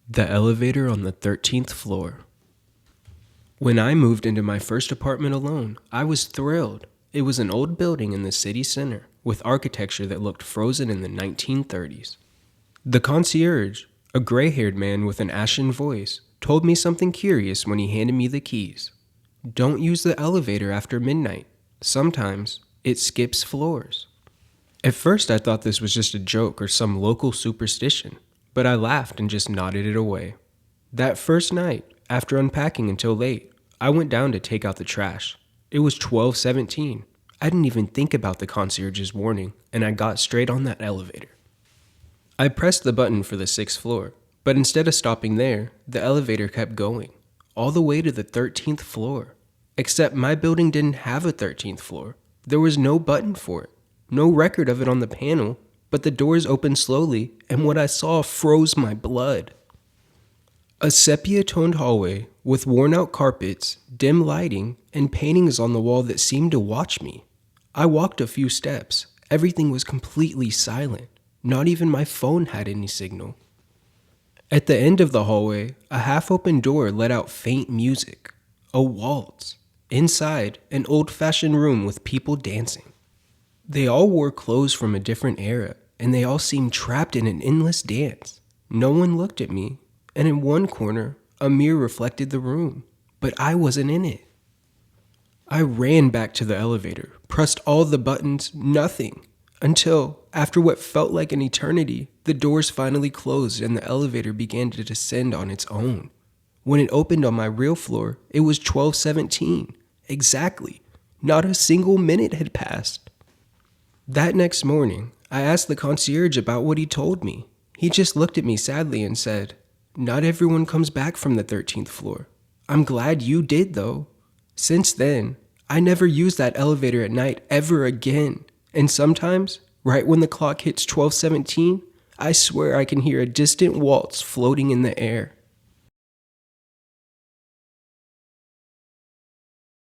The elevator on the 13th floor. When I moved into my first apartment alone, I was thrilled. It was an old building in the city center, with architecture that looked frozen in the 1930s. The concierge, a gray-haired man with an ashen voice, told me something curious when he handed me the keys. Don't use the elevator after midnight. Sometimes it skips floors. At first I thought this was just a joke or some local superstition, but I laughed and just nodded it away. That first night, after unpacking until late, I went down to take out the trash. It was 12:17. I didn't even think about the concierge's warning, and I got straight on that elevator. I pressed the button for the 6th floor, but instead of stopping there, the elevator kept going, all the way to the 13th floor. Except my building didn't have a 13th floor. There was no button for it, no record of it on the panel, but the doors opened slowly, and what I saw froze my blood. A sepia-toned hallway with worn-out carpets, dim lighting, and paintings on the wall that seemed to watch me. I walked a few steps. Everything was completely silent. Not even my phone had any signal. At the end of the hallway, a half-open door let out faint music. A waltz. Inside, an old-fashioned room with people dancing. They all wore clothes from a different era, and they all seemed trapped in an endless dance. No one looked at me, and in one corner, a mirror reflected the room, but I wasn't in it. I ran back to the elevator, pressed all the buttons, nothing, until, after what felt like an eternity, the doors finally closed and the elevator began to descend on its own. When it opened on my real floor, it was 12:17. Exactly. Not a single minute had passed. That next morning, I asked the concierge about what he told me. He just looked at me sadly and said, "Not everyone comes back from the 13th floor. I'm glad you did, though." Since then, I never used that elevator at night ever again. And sometimes, right when the clock hits 12:17, I swear I can hear a distant waltz floating in the air.